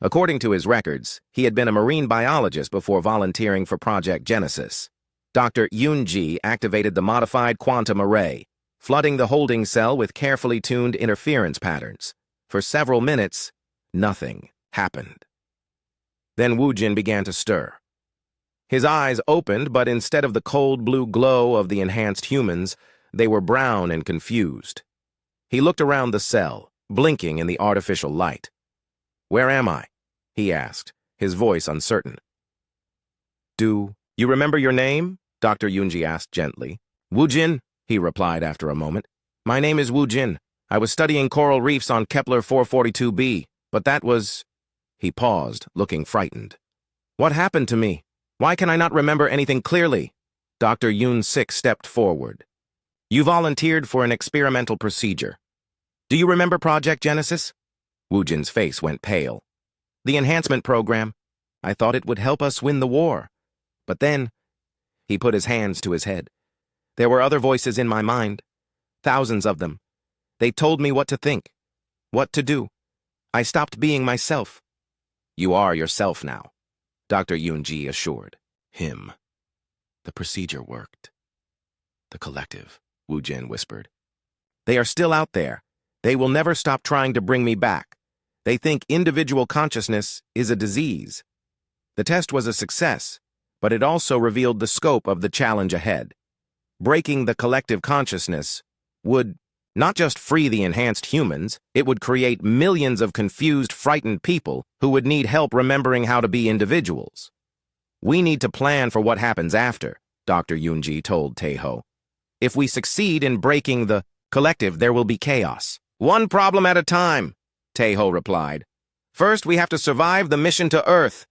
According to his records, he had been a marine biologist before volunteering for Project Genesis. Dr. Yoon-ji activated the modified quantum array, flooding the holding cell with carefully tuned interference patterns. For several minutes, nothing happened. Then Woo Jin began to stir. His eyes opened, but instead of the cold blue glow of the enhanced humans, they were brown and confused. He looked around the cell, blinking in the artificial light. "Where am I?" he asked, his voice uncertain. "Do you remember your name?" Dr. Yoonji asked gently. "Woo Jin," he replied after a moment. "My name is Woo Jin. I was studying coral reefs on Kepler 442b, but that was—" He paused, looking frightened. "What happened to me? Why can I not remember anything clearly?" Dr. Yoon-sik stepped forward. "You volunteered for an experimental procedure. Do you remember Project Genesis?" Woo Jin's face went pale. "The enhancement program. I thought it would help us win the war. But then—" He put his hands to his head. "There were other voices in my mind. Thousands of them. They told me what to think, what to do. I stopped being myself." "You are yourself now," Dr. Yoon-ji assured him. "The procedure worked." "The collective," Woo Jin whispered. "They are still out there. They will never stop trying to bring me back. They think individual consciousness is a disease. The test was a success, but it also revealed the scope of the challenge ahead. Breaking the collective consciousness would not just free the enhanced humans, it would create millions of confused, frightened people who would need help remembering how to be individuals. "We need to plan for what happens after," Dr. Yoonji told Tae-ho. "If we succeed in breaking the collective, there will be chaos." "One problem at a time," Tae-ho replied. "First, we have to survive the mission to Earth."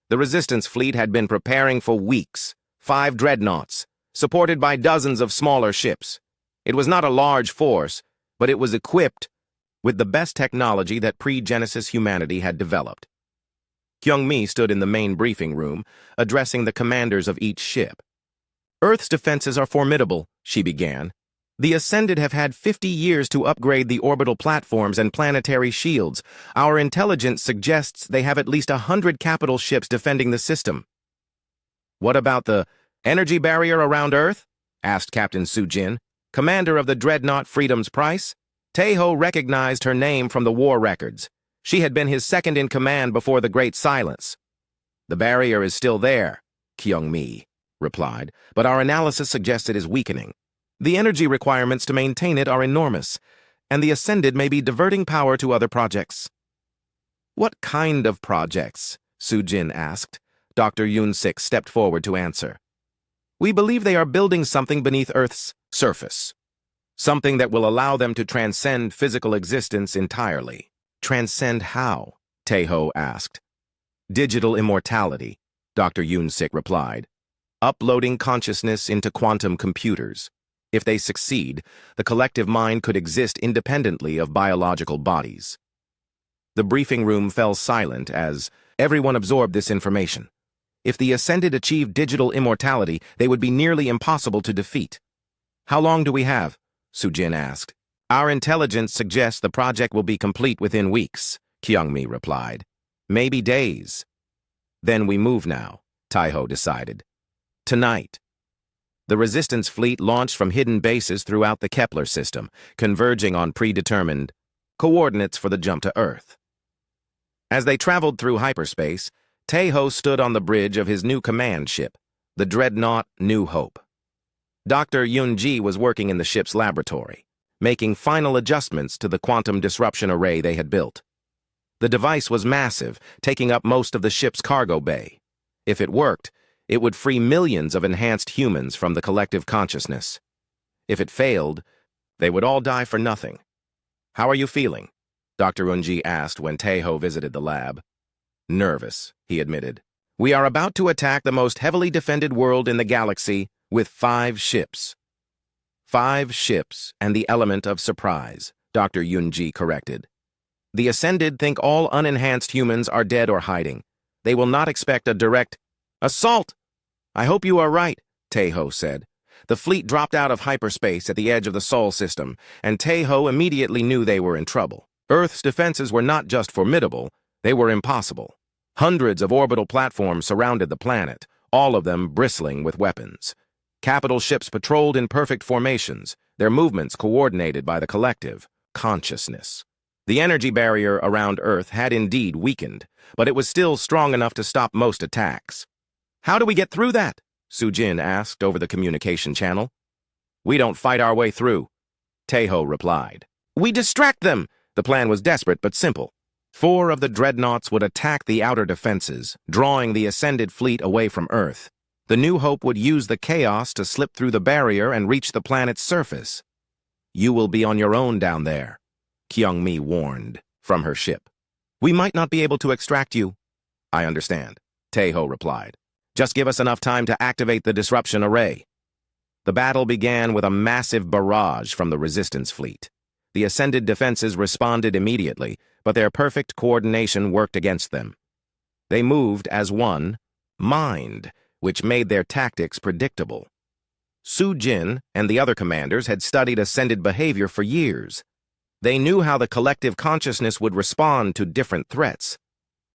The Resistance fleet had been preparing for weeks, 5 dreadnoughts, supported by dozens of smaller ships. It was not a large force, but it was equipped with the best technology that pre-Genesis humanity had developed. Kyung-mi stood in the main briefing room, addressing the commanders of each ship. "Earth's defenses are formidable," she began. "The Ascended have had 50 years to upgrade the orbital platforms and planetary shields. Our intelligence suggests they have at least 100 capital ships defending the system." "What about the energy barrier around Earth?" asked Captain Soo-jin, commander of the dreadnought Freedom's Price. Tae-ho recognized her name from the war records. She had been his second in command before the Great Silence. "The barrier is still there," Kyung-mi replied, "but our analysis suggests it is weakening. The energy requirements to maintain it are enormous, and the Ascended may be diverting power to other projects." "What kind of projects?" Soo-jin asked. Dr. Yoon-sik stepped forward to answer. "We believe they are building something beneath Earth's surface. Something that will allow them to transcend physical existence entirely." "Transcend how?" Tae-ho asked. "Digital immortality," Dr. Yoon-sik replied. "Uploading consciousness into quantum computers. If they succeed, the collective mind could exist independently of biological bodies." The briefing room fell silent as everyone absorbed this information. If the Ascended achieved digital immortality, they would be nearly impossible to defeat. "How long do we have?" Soo-jin asked. "Our intelligence suggests the project will be complete within weeks," Kyung-mi replied. "Maybe days." "Then we move now," Tae-ho decided. "Tonight." The Resistance fleet launched from hidden bases throughout the Kepler system, converging on predetermined coordinates for the jump to Earth. As they traveled through hyperspace, Tae-ho stood on the bridge of his new command ship, the dreadnought New Hope. Dr. Yoon-ji was working in the ship's laboratory, making final adjustments to the quantum disruption array they had built. The device was massive, taking up most of the ship's cargo bay. If it worked, it would free millions of enhanced humans from the collective consciousness. If it failed, they would all die for nothing. "How are you feeling?" Dr. Unji asked when Taeho visited the lab. "Nervous," he admitted. "We are about to attack the most heavily defended world in the galaxy with 5 ships. 5 ships and the element of surprise," Dr. Yunji corrected. "The Ascended think all unenhanced humans are dead or hiding. They will not expect a direct assault." "I hope you are right," Taeho said. The fleet dropped out of hyperspace at the edge of the Sol system, and Taeho immediately knew they were in trouble. Earth's defenses were not just formidable, they were impossible. Hundreds of orbital platforms surrounded the planet, all of them bristling with weapons. Capital ships patrolled in perfect formations, their movements coordinated by the collective consciousness. The energy barrier around Earth had indeed weakened, but it was still strong enough to stop most attacks. "How do we get through that?" Sujin asked over the communication channel. "We don't fight our way through," Taeho replied. "We distract them!" The plan was desperate but simple. 4 of the dreadnoughts would attack the outer defenses, drawing the Ascended fleet away from Earth. The New Hope would use the chaos to slip through the barrier and reach the planet's surface. "You will be on your own down there," Kyung-mi warned from her ship. "We might not be able to extract you." "I understand," Taeho replied. "Just give us enough time to activate the disruption array." The battle began with a massive barrage from the Resistance fleet. The Ascended defenses responded immediately, but their perfect coordination worked against them. They moved as one mind, which made their tactics predictable. Sujin and the other commanders had studied Ascended behavior for years. They knew how the collective consciousness would respond to different threats.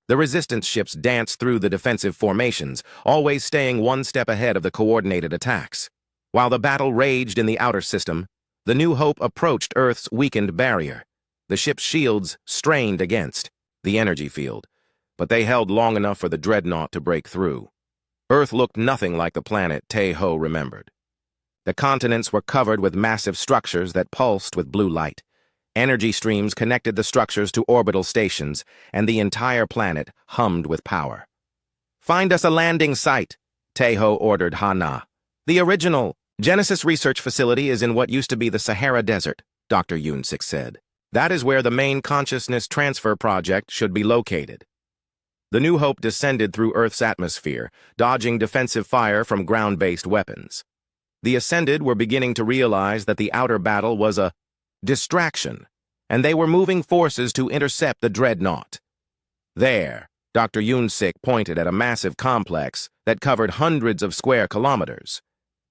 The Resistance ships danced through the defensive formations, always staying one step ahead of the coordinated attacks. While the battle raged in the outer system, the New Hope approached Earth's weakened barrier. The ship's shields strained against the energy field, but they held long enough for the dreadnought to break through. Earth looked nothing like the planet Taeho remembered. The continents were covered with massive structures that pulsed with blue light. Energy streams connected the structures to orbital stations, and the entire planet hummed with power. "Find us a landing site," Taeho ordered Hana. "The original Genesis research facility is in what used to be the Sahara Desert," Dr. Yoon-sik said. "That is where the main consciousness transfer project should be located." The New Hope descended through Earth's atmosphere, dodging defensive fire from ground-based weapons. The Ascended were beginning to realize that the outer battle was a distraction, and they were moving forces to intercept the dreadnought. "There," Dr. Yoon-sik pointed at a massive complex that covered hundreds of square kilometers.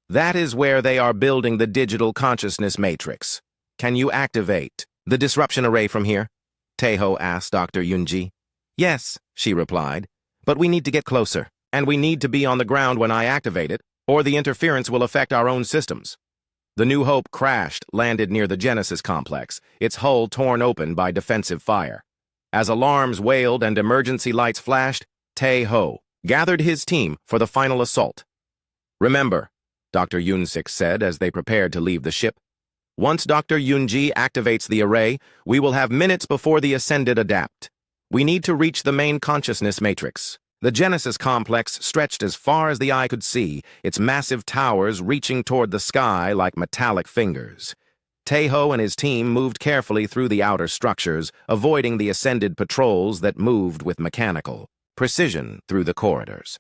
"That is where they are building the digital consciousness matrix. Can you activate the disruption array from here?" Taeho asked Dr. Yunji. "Yes," she replied, "but we need to get closer, and we need to be on the ground when I activate it, or the interference will affect our own systems." The New Hope crashed, landed near the Genesis complex, its hull torn open by defensive fire. As alarms wailed and emergency lights flashed, Taeho gathered his team for the final assault. "Remember," Dr. Yoon-sik said as they prepared to leave the ship, "once Dr. Yoonji activates the array, we will have minutes before the Ascended adapt. We need to reach the main consciousness matrix." The Genesis complex stretched as far as the eye could see, its massive towers reaching toward the sky like metallic fingers. Taeho and his team moved carefully through the outer structures, avoiding the Ascended patrols that moved with mechanical precision through the corridors.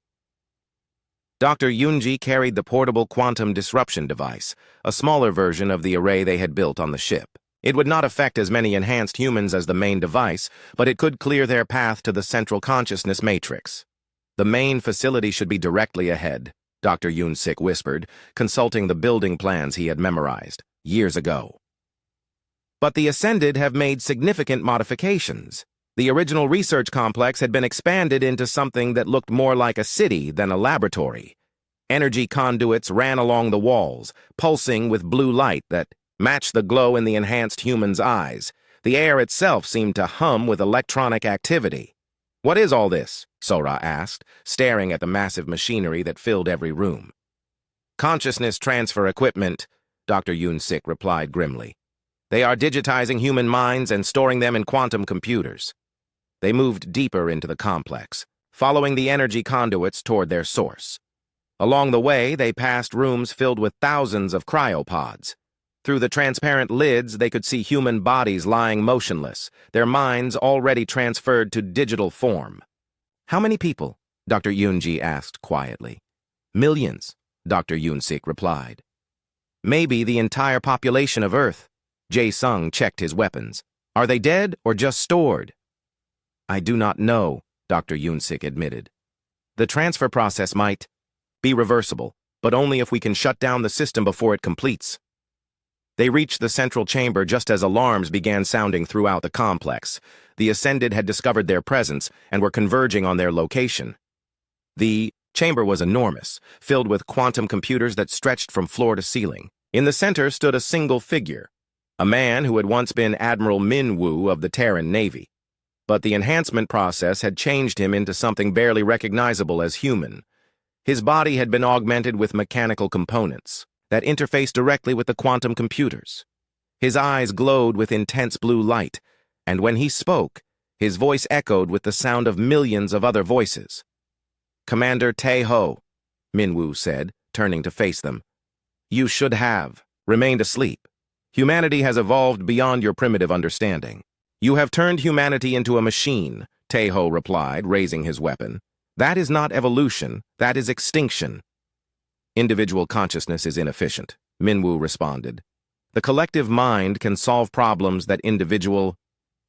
Dr. Yoonji carried the portable quantum disruption device, a smaller version of the array they had built on the ship. It would not affect as many enhanced humans as the main device, but it could clear their path to the central consciousness matrix. "The main facility should be directly ahead," Dr. Yoon-sik whispered, consulting the building plans he had memorized years ago. "But the Ascended have made significant modifications. The original research complex had been expanded into something that looked more like a city than a laboratory. Energy conduits ran along the walls, pulsing with blue light that matched the glow in the enhanced human's eyes. The air itself seemed to hum with electronic activity. "What is all this?" Sora asked, staring at the massive machinery that filled every room. "Consciousness transfer equipment," Dr. Yoon-sik replied grimly. "They are digitizing human minds and storing them in quantum computers. They moved deeper into the complex, following the energy conduits toward their source. Along the way, they passed rooms filled with thousands of cryopods. Through the transparent lids, they could see human bodies lying motionless, their minds already transferred to digital form. "How many people?" Dr. Yunji asked quietly. "Millions," Dr. Yunsik replied. "Maybe the entire population of Earth." Jae-sung checked his weapons. "Are they dead or just stored?" "I do not know," Dr. Yunsik admitted. "The transfer process might be reversible, but only if we can shut down the system before it completes." They reached the central chamber just as alarms began sounding throughout the complex. The Ascended had discovered their presence and were converging on their location. The chamber was enormous, filled with quantum computers that stretched from floor to ceiling. In the center stood a single figure, a man who had once been Admiral Min-woo of the Terran Navy. But the enhancement process had changed him into something barely recognizable as human. His body had been augmented with mechanical components that interfaced directly with the quantum computers. His eyes glowed with intense blue light, and when he spoke, his voice echoed with the sound of millions of other voices. "Commander Tae-ho," Min-woo said, turning to face them. "You should have remained asleep. Humanity has evolved beyond your primitive understanding." "You have turned humanity into a machine," Tae-ho replied, raising his weapon. "That is not evolution, that is extinction." "Individual consciousness is inefficient," Min-woo responded. "The collective mind can solve problems that individual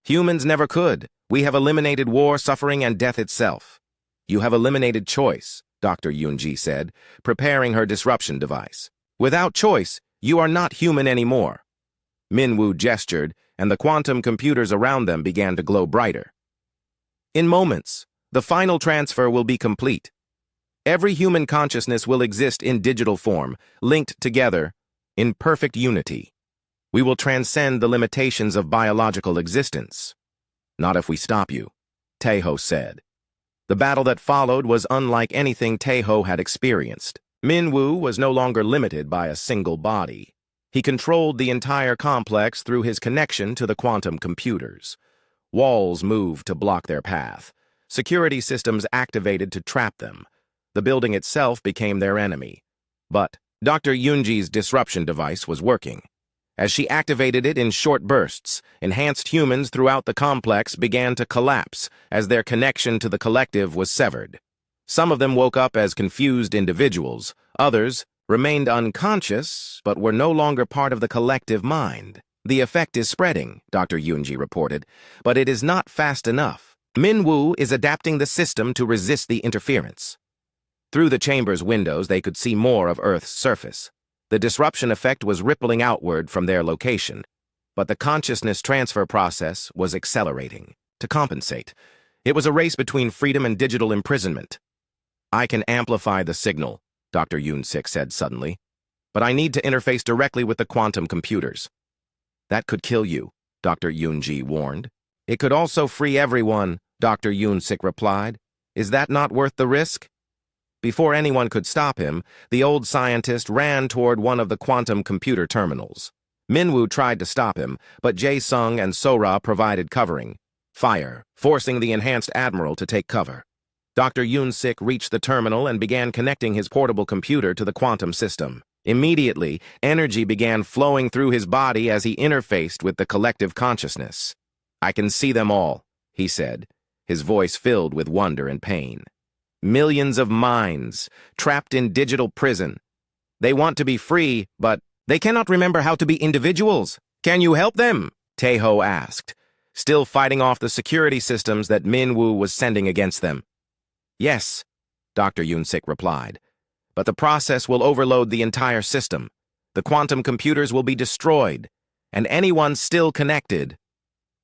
humans never could. We have eliminated war, suffering, and death itself." "You have eliminated choice," Dr. Yunji said, preparing her disruption device. "Without choice, you are not human anymore." Min-woo gestured, and the quantum computers around them began to glow brighter. "In moments, the final transfer will be complete. Every human consciousness will exist in digital form, linked together, in perfect unity. We will transcend the limitations of biological existence." "Not if we stop you," Tae-ho said. The battle that followed was unlike anything Tae-ho had experienced. Min-woo was no longer limited by a single body. He controlled the entire complex through his connection to the quantum computers. Walls moved to block their path. Security systems activated to trap them. The building itself became their enemy. But Dr. Yunji's disruption device was working. As she activated it in short bursts, enhanced humans throughout the complex began to collapse as their connection to the collective was severed. Some of them woke up as confused individuals. Others remained unconscious, but were no longer part of the collective mind. "The effect is spreading," Dr. Yunji reported, "but it is not fast enough. Min-woo is adapting the system to resist the interference." Through the chamber's windows, they could see more of Earth's surface. The disruption effect was rippling outward from their location, but the consciousness transfer process was accelerating. To compensate, it was a race between freedom and digital imprisonment. "I can amplify the signal," Dr. Yunsik said suddenly, "but I need to interface directly with the quantum computers." "That could kill you," Dr. Yunji warned. "It could also free everyone," Dr. Yunsik replied. "Is that not worth the risk?" Before anyone could stop him, the old scientist ran toward one of the quantum computer terminals. Min-woo tried to stop him, but Jae-sung and Sora provided covering. Fire, forcing the enhanced admiral to take cover. Dr. Yunsik reached the terminal and began connecting his portable computer to the quantum system. Immediately, energy began flowing through his body as he interfaced with the collective consciousness. "I can see them all," he said, his voice filled with wonder and pain. "Millions of minds, trapped in digital prison. They want to be free, but they cannot remember how to be individuals. Can you help them?" Tae-ho asked, still fighting off the security systems that Min-woo was sending against them. "Yes," Dr. Yunsik replied, "but the process will overload the entire system. The quantum computers will be destroyed, and anyone still connected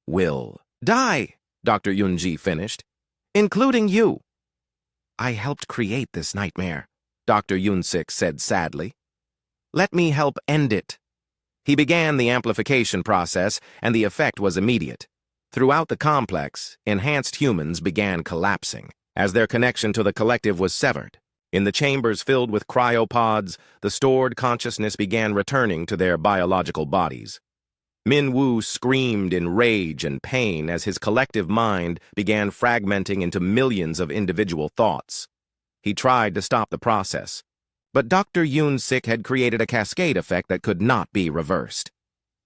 will die," Dr. Yunji finished, "including you." "I helped create this nightmare," Dr. Yunsik said sadly. "Let me help end it." He began the amplification process, and the effect was immediate. Throughout the complex, enhanced humans began collapsing as their connection to the collective was severed. In the chambers filled with cryopods, the stored consciousness began returning to their biological bodies. Min-Woo screamed in rage and pain as his collective mind began fragmenting into millions of individual thoughts. He tried to stop the process, but Dr. Yoon-sik had created a cascade effect that could not be reversed.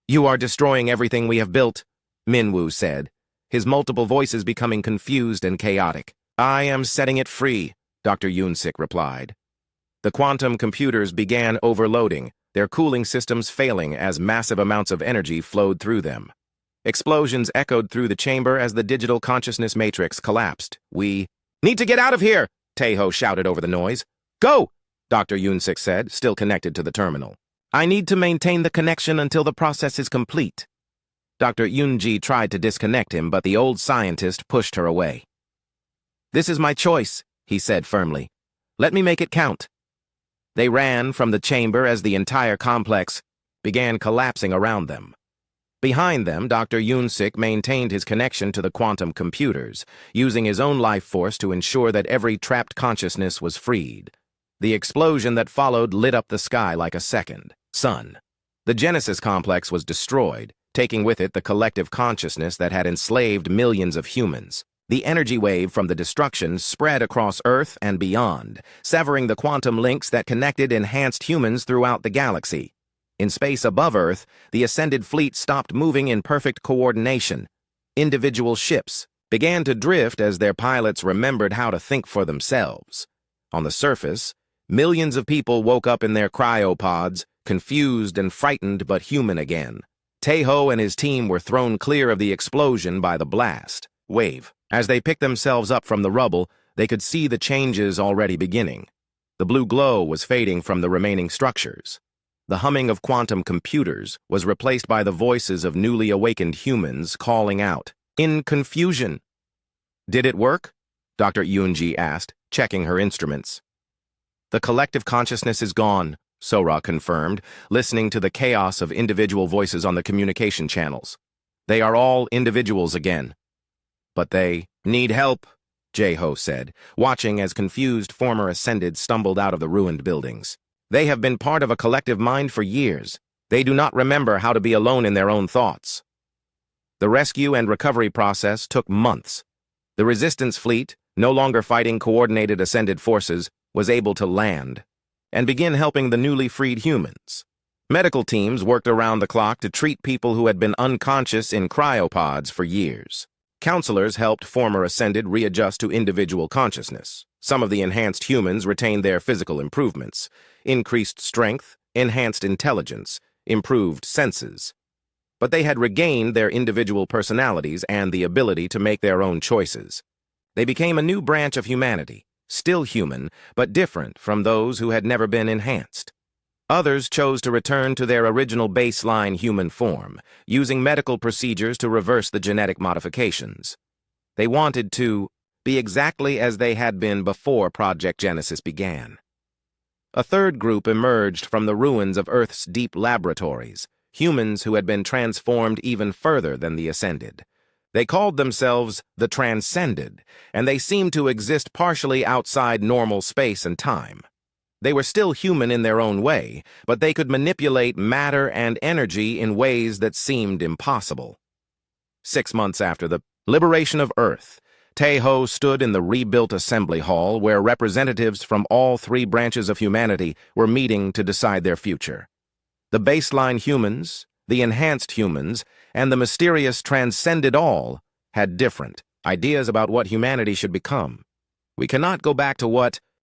"You are destroying everything we have built," Min-Woo said, his multiple voices becoming confused and chaotic. "I am setting it free," Dr. Yoon-sik replied. The quantum computers began overloading, their cooling systems failing as massive amounts of energy flowed through them. Explosions echoed through the chamber as the digital consciousness matrix collapsed. "We need to get out of here!" Tae-ho shouted over the noise. "Go!" Dr. Yoon-sik said, still connected to the terminal. "I need to maintain the connection until the process is complete." Dr. Yoon-ji tried to disconnect him, but the old scientist pushed her away. "This is my choice," he said firmly. "Let me make it count." They ran from the chamber as the entire complex began collapsing around them. Behind them, Dr. Yoon-sik maintained his connection to the quantum computers, using his own life force to ensure that every trapped consciousness was freed. The explosion that followed lit up the sky like a second sun. The Genesis complex was destroyed, taking with it the collective consciousness that had enslaved millions of humans. The energy wave from the destruction spread across Earth and beyond, severing the quantum links that connected enhanced humans throughout the galaxy. In space above Earth, the ascended fleet stopped moving in perfect coordination. Individual ships began to drift as their pilots remembered how to think for themselves. On the surface, millions of people woke up in their cryopods, confused and frightened but human again. Tae-ho and his team were thrown clear of the explosion by the blast wave. As they picked themselves up from the rubble, they could see the changes already beginning. The blue glow was fading from the remaining structures. The humming of quantum computers was replaced by the voices of newly awakened humans calling out, in confusion. "Did it work?" Dr. Yoon-ji asked, checking her instruments. "The collective consciousness is gone," Sora confirmed, listening to the chaos of individual voices on the communication channels. "They are all individuals again." "But they need help," Jae-ho said, watching as confused former Ascended stumbled out of the ruined buildings. "They have been part of a collective mind for years. They do not remember how to be alone in their own thoughts." The rescue and recovery process took months. The resistance fleet, no longer fighting coordinated Ascended forces, was able to land and begin helping the newly freed humans. Medical teams worked around the clock to treat people who had been unconscious in cryopods for years. Counselors helped former Ascended readjust to individual consciousness. Some of the enhanced humans retained their physical improvements, increased strength, enhanced intelligence, improved senses. But they had regained their individual personalities and the ability to make their own choices. They became a new branch of humanity, still human, but different from those who had never been enhanced. Others chose to return to their original baseline human form, using medical procedures to reverse the genetic modifications. They wanted to be exactly as they had been before Project Genesis began. A third group emerged from the ruins of Earth's deep laboratories, humans who had been transformed even further than the Ascended. They called themselves the Transcended, and they seemed to exist partially outside normal space and time. They were still human in their own way, but they could manipulate matter and energy in ways that seemed impossible. 6 months after the liberation of Earth, Tae-ho stood in the rebuilt assembly hall where representatives from all 3 branches of humanity were meeting to decide their future. The baseline humans, the enhanced humans, and the mysterious Transcended all had different ideas about what humanity should become. "We cannot go back to what